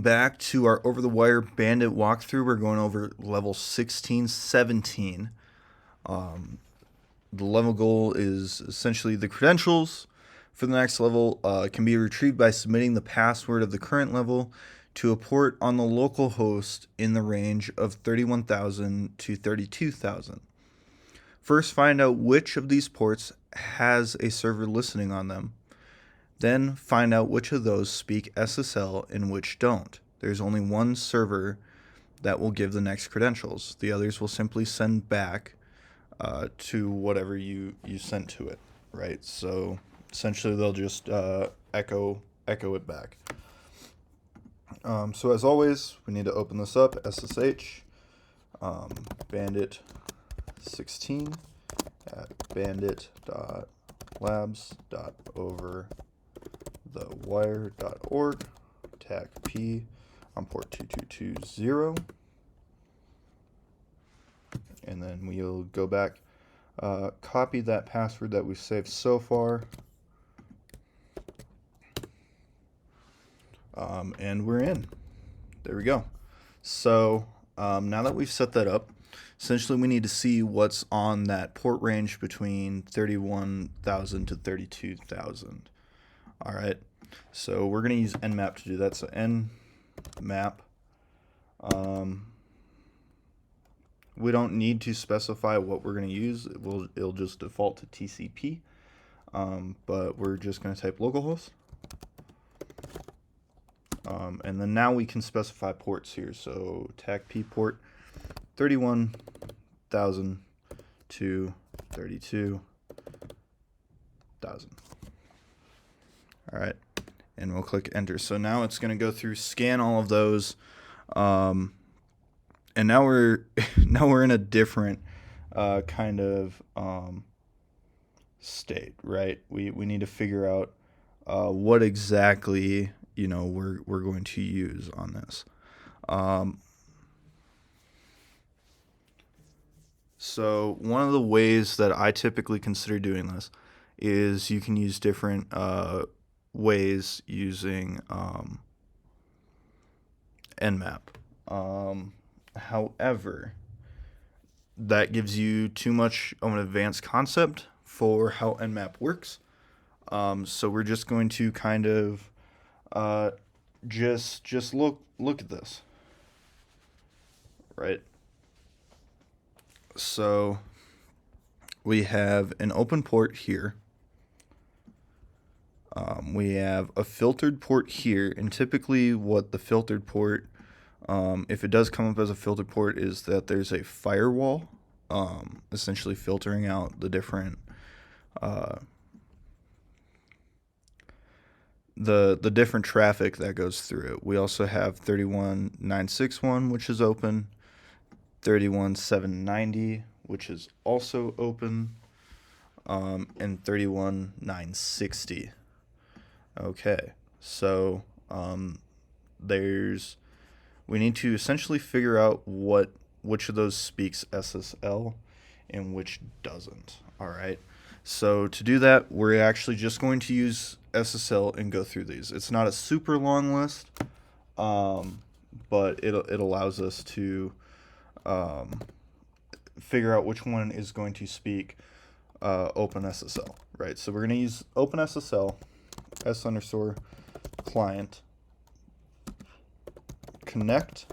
Back to our Over-the-Wire Bandit walkthrough. We're going over level 16, 17. The level goal is essentially the credentials for the next level can be retrieved by submitting the password of the current level to a port on the local host in the range of 31,000 to 32,000. First, find out which of these ports has a server listening on them. Then find out which of those speak SSL and which don't. There's only one server that will give the next credentials. The others will simply send back to whatever you sent to it, right? So essentially they'll just echo it back. So as always, we need to open this up, SSH, bandit 16 at bandit.labs.overthewire.org, tag P on port 2220, and then we'll go back, copy that password that we've saved so far, and we're in. There we go. So now that we've set that up, essentially we need to see what's on that port range between 31,000 to 32,000. All right, so we're going to use Nmap to do that. So Nmap, we don't need to specify what we're going to use. It'll just default to TCP, but we're just going to type localhost. And then now we can specify ports here. So tag P port 31,000 to 32,000. All right, and we'll click enter. So now it's going to go through, scan all of those, and now we're in a different kind of state, right? We need to figure out what exactly we're going to use on this. So one of the ways that I typically consider doing this is you can use different ways using Nmap. However, that gives you too much of an advanced concept for how Nmap works. So we're just going to kind of just look at this, right? So we have an open port here. We have a filtered port here, and typically what the filtered port, if it does come up as a filtered port, is that there's a firewall, essentially filtering out the different the different traffic that goes through it. We also have 31961, which is open, 31790, which is also open, and 31960. Okay, so we need to essentially figure out which of those speaks SSL and which doesn't. All right, so to do that, we're actually just going to use SSL and go through these. It's not a super long list, but it allows us to figure out which one is going to speak OpenSSL, right? So we're going to use OpenSSL s_client connect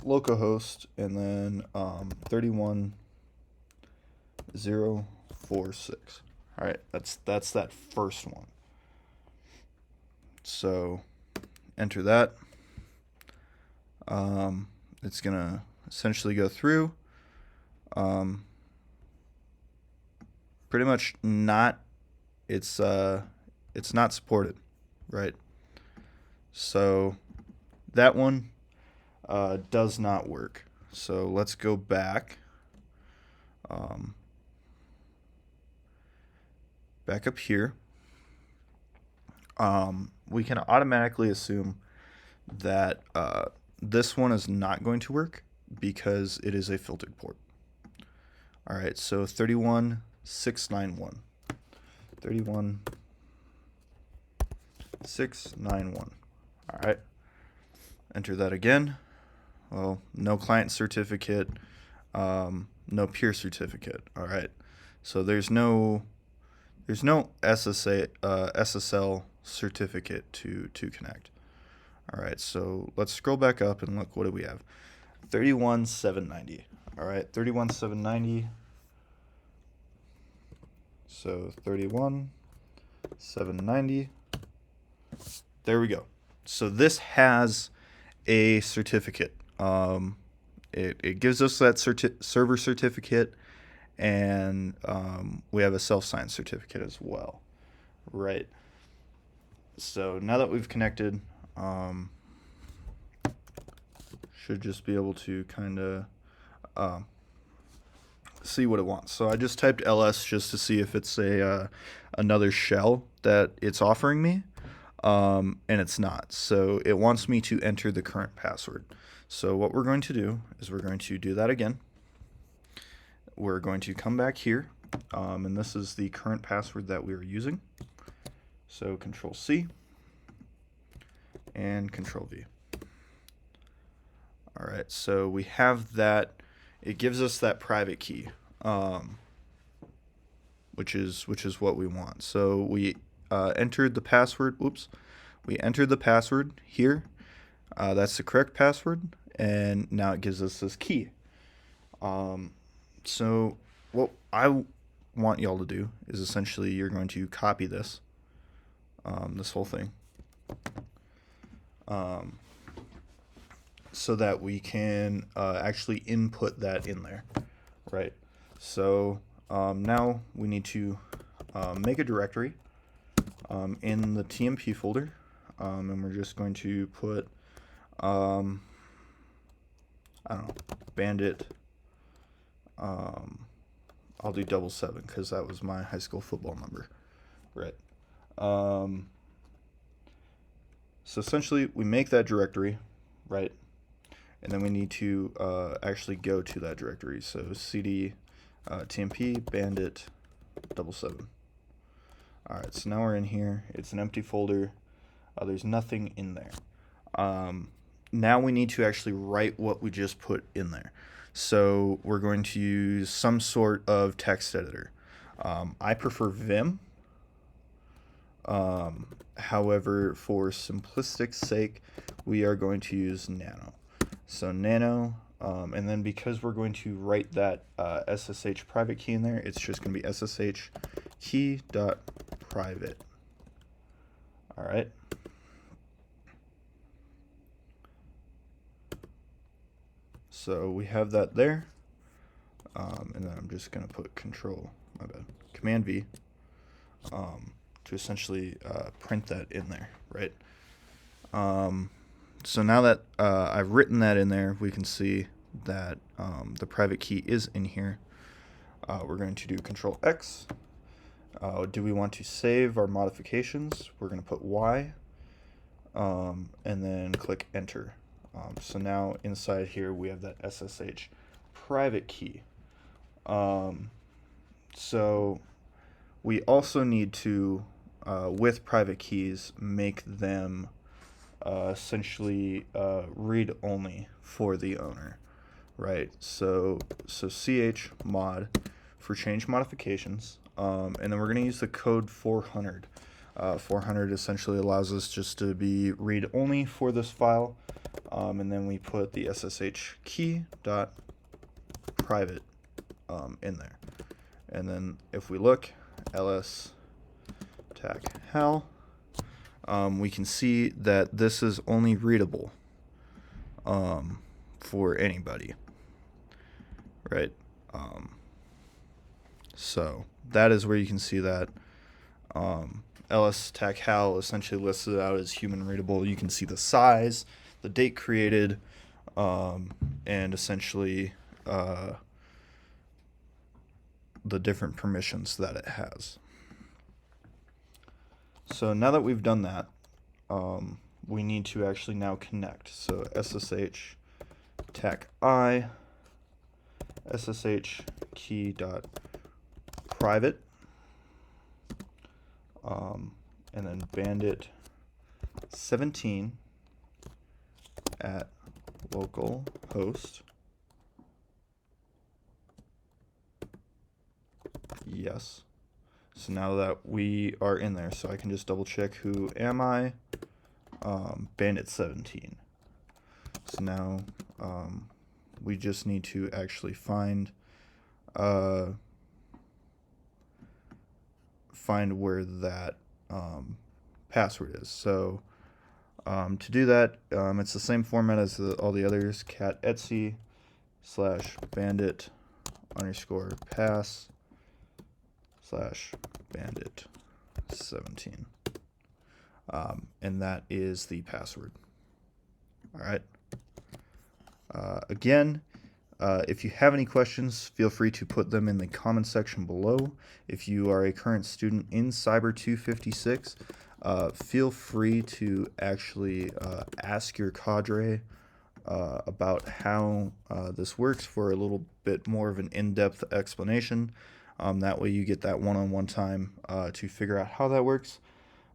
localhost, and then 31046. All right, that's that first one. So enter that. It's gonna essentially go through. Pretty much not. It's not supported, right? So that one does not work. So let's go back. Back up here. We can automatically assume that this one is not going to work because it is a filtered port. All right, so 31691. 31691. All right. Enter that again. Well, no client certificate, no peer certificate. All right. So there's no SSL certificate to connect. All right. So let's scroll back up and look. What do we have? 31790. All right. 31790. So 31790. There we go. So this has a certificate. It gives us that server certificate, and we have a self-signed certificate as well. Right. So now that we've connected, should just be able to kind of see what it wants. So I just typed ls just to see if it's another shell that it's offering me, and it's not. So it wants me to enter the current password. So what we're going to do is we're going to do that again. We're going to come back here, and this is the current password that we are using. So Control C and Control V. All right, so we have that. It gives us that private key, which is what we want. So we entered the password. Oops, we entered the password here. That's the correct password, and now it gives us this key. So what I want y'all to do is essentially you're going to copy this, this whole thing, so that we can actually input that in there, right? So now we need to make a directory in the TMP folder, and we're just going to put I don't know, Bandit. I'll do 77 because that was my high school football number, right? So essentially, we make that directory, right? And then we need to actually go to that directory. So cd tmp bandit 77. All right, so now we're in here. It's an empty folder. There's nothing in there. Now we need to actually write what we just put in there. So we're going to use some sort of text editor. I prefer Vim. However, for simplistic sake, we are going to use Nano. So Nano, and then because we're going to write that SSH private key in there, it's just going to be SSH key.private. All right. So we have that there, and then I'm just going to put Command V, to essentially print that in there, right? So now that I've written that in there, we can see that the private key is in here. We're going to do Control X. Do we want to save our modifications? We're going to put Y, and then click Enter. So now inside here we have that SSH private key. So we also need to, with private keys, make them essentially read-only for the owner, right? So ch mod for change modifications, and then we're going to use the code 400. 400 essentially allows us just to be read-only for this file, and then we put the SSH key dot private in there. And then if we look, ls tac hal, we can see that this is only readable for anybody, right? So that is where you can see that ls tac hal essentially lists it out as human readable. You can see the size, the date created, and essentially the different permissions that it has. So now that we've done that, we need to actually now connect. So SSH tac I SSH key dot private, and then Bandit 17 at localhost. Yes. So now that we are in there, so I can just double check who am I. Bandit 17. So now we just need to actually find where that password is. So to do that, it's the same format as all the others. Cat etsy /bandit _pass /bandit 17. And that is the password. All right. Again, if you have any questions, feel free to put them in the comment section below. If you are a current student in Cyber 256, feel free to actually ask your cadre about how this works for a little bit more of an in-depth explanation. That way you get that one-on-one time to figure out how that works.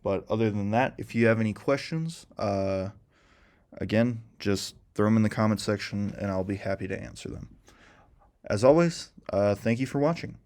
But other than that, if you have any questions, again, just throw them in the comment section and I'll be happy to answer them. As always, thank you for watching.